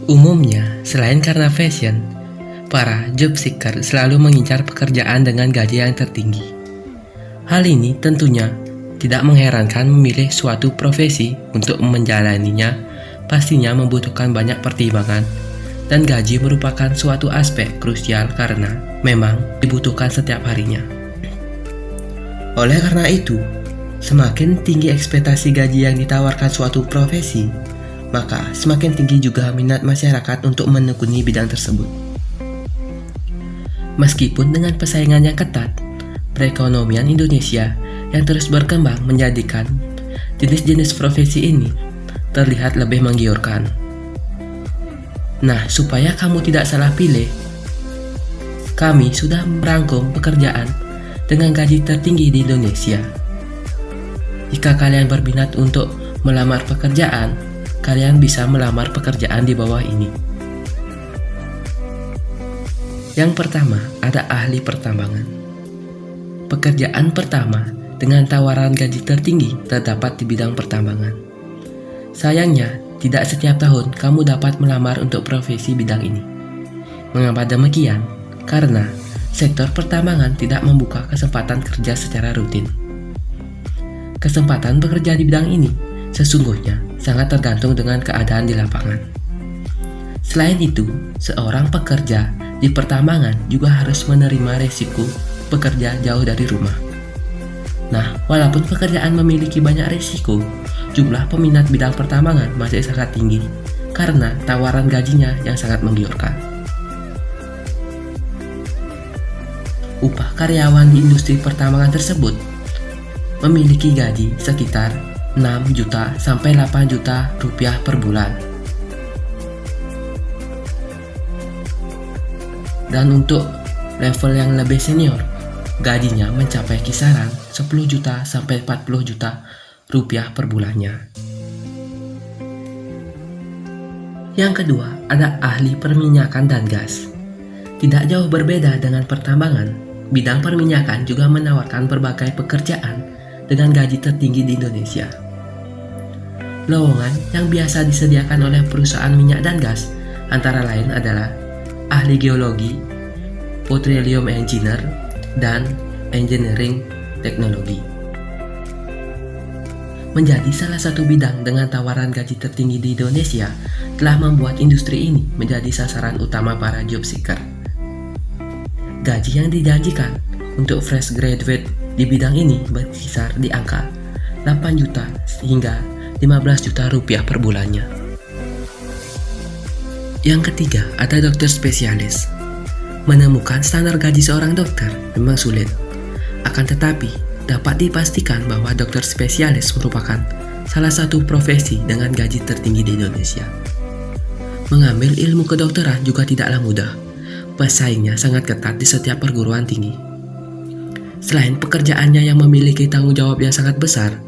Umumnya, selain karena fashion, para job seeker selalu mengincar pekerjaan dengan gaji yang tertinggi. Hal ini tentunya tidak mengherankan. Memilih suatu profesi untuk menjalaninya pastinya membutuhkan banyak pertimbangan, dan gaji merupakan suatu aspek krusial karena memang dibutuhkan setiap harinya. Oleh karena itu, semakin tinggi ekspektasi gaji yang ditawarkan suatu profesi, maka semakin tinggi juga minat masyarakat untuk menekuni bidang tersebut. Meskipun dengan persaingan yang ketat, perekonomian Indonesia yang terus berkembang menjadikan jenis-jenis profesi ini terlihat lebih menggiurkan. Nah, supaya kamu tidak salah pilih, kami sudah merangkum pekerjaan dengan gaji tertinggi di Indonesia. Jika kalian berminat untuk melamar pekerjaan, kalian bisa melamar pekerjaan di bawah ini. Yang pertama, ada ahli pertambangan. Pekerjaan pertama dengan tawaran gaji tertinggi terdapat di bidang pertambangan. Sayangnya, tidak setiap tahun kamu dapat melamar untuk profesi bidang ini. Mengapa demikian? Karena sektor pertambangan tidak membuka kesempatan kerja secara rutin. Kesempatan bekerja di bidang ini sesungguhnya sangat tergantung dengan keadaan di lapangan. Selain itu, seorang pekerja di pertambangan juga harus menerima resiko bekerja jauh dari rumah. Nah, walaupun pekerjaan memiliki banyak resiko, jumlah peminat bidang pertambangan masih sangat tinggi karena tawaran gajinya yang sangat menggiurkan. Upah karyawan di industri pertambangan tersebut memiliki gaji sekitar 6 juta sampai 8 juta rupiah per bulan. Dan untuk level yang lebih senior, gajinya mencapai kisaran 10 juta sampai 40 juta rupiah per bulannya. Yang kedua, ada ahli perminyakan dan gas. Tidak jauh berbeda dengan pertambangan, bidang perminyakan juga menawarkan berbagai pekerjaan dengan gaji tertinggi di Indonesia. Lowongan yang biasa disediakan oleh perusahaan minyak dan gas antara lain adalah ahli geologi, petroleum engineer, dan engineering teknologi. Menjadi salah satu bidang dengan tawaran gaji tertinggi di Indonesia telah membuat industri ini menjadi sasaran utama para job seeker. Gaji yang dijanjikan untuk fresh graduate di bidang ini berkisar di angka 8 juta hingga 15 juta rupiah per bulannya. Yang ketiga, ada dokter spesialis. Menemukan standar gaji seorang dokter memang sulit. Akan tetapi, dapat dipastikan bahwa dokter spesialis merupakan salah satu profesi dengan gaji tertinggi di Indonesia. Mengambil ilmu kedokteran juga tidaklah mudah. Pesaingnya sangat ketat di setiap perguruan tinggi. Selain pekerjaannya yang memiliki tanggung jawab yang sangat besar,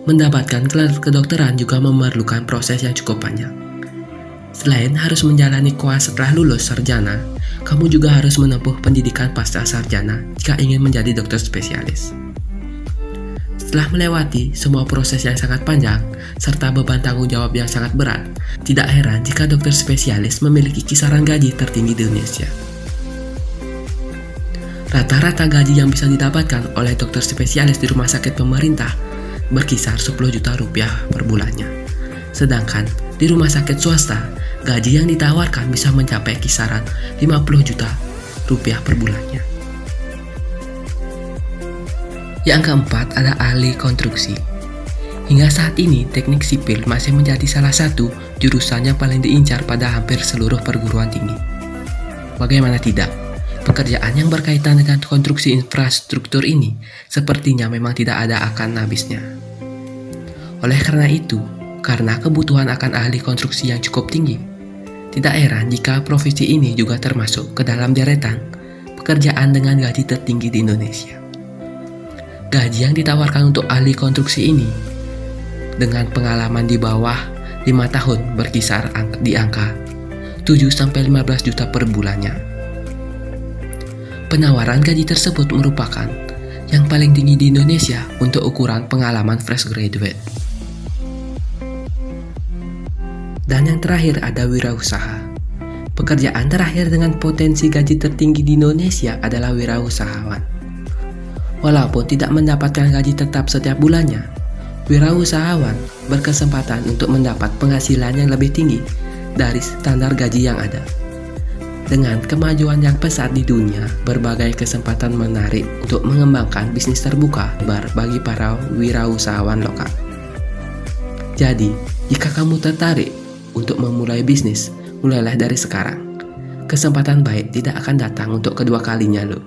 mendapatkan gelar kedokteran juga memerlukan proses yang cukup panjang. Selain harus menjalani koas setelah lulus sarjana, kamu juga harus menempuh pendidikan pasca sarjana jika ingin menjadi dokter spesialis. Setelah melewati semua proses yang sangat panjang, serta beban tanggung jawab yang sangat berat, tidak heran jika dokter spesialis memiliki kisaran gaji tertinggi di Indonesia. Rata-rata gaji yang bisa didapatkan oleh dokter spesialis di rumah sakit pemerintah berkisar 10 juta rupiah per bulannya. Sedangkan di rumah sakit swasta, gaji yang ditawarkan bisa mencapai kisaran 50 juta rupiah per bulannya. Yang keempat ada ahli konstruksi. Hingga saat ini, teknik sipil masih menjadi salah satu jurusan yang paling diincar pada hampir seluruh perguruan tinggi. Bagaimana tidak? Pekerjaan yang berkaitan dengan konstruksi infrastruktur ini sepertinya memang tidak ada akan habisnya. Oleh karena itu, karena kebutuhan akan ahli konstruksi yang cukup tinggi, tidak heran jika profesi ini juga termasuk ke dalam deretan pekerjaan dengan gaji tertinggi di Indonesia. Gaji yang ditawarkan untuk ahli konstruksi ini dengan pengalaman di bawah 5 tahun berkisar di angka 7-15 juta per bulannya. Penawaran gaji tersebut merupakan yang paling tinggi di Indonesia untuk ukuran pengalaman fresh graduate. Dan yang terakhir ada wirausaha. Pekerjaan terakhir dengan potensi gaji tertinggi di Indonesia adalah wirausahawan. Walaupun tidak mendapatkan gaji tetap setiap bulannya, wirausahawan berkesempatan untuk mendapat penghasilan yang lebih tinggi dari standar gaji yang ada. Dengan kemajuan yang pesat di dunia, berbagai kesempatan menarik untuk mengembangkan bisnis terbuka bagi para wirausahawan lokal. Jadi, jika kamu tertarik untuk memulai bisnis, mulailah dari sekarang. Kesempatan baik tidak akan datang untuk kedua kalinya loh.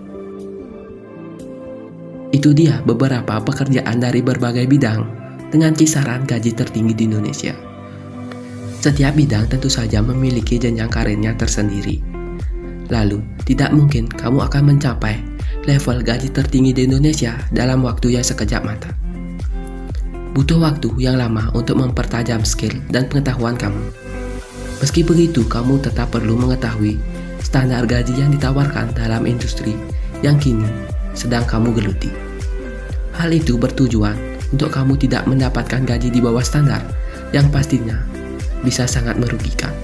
Itu dia beberapa pekerjaan dari berbagai bidang dengan kisaran gaji tertinggi di Indonesia. Setiap bidang tentu saja memiliki jenjang karirnya tersendiri. Lalu, tidak mungkin kamu akan mencapai level gaji tertinggi di Indonesia dalam waktu yang sekejap mata. Butuh waktu yang lama untuk mempertajam skill dan pengetahuan kamu. Meski begitu, kamu tetap perlu mengetahui standar gaji yang ditawarkan dalam industri yang kini sedang kamu geluti. Hal itu bertujuan untuk kamu tidak mendapatkan gaji di bawah standar yang pastinya bisa sangat merugikan.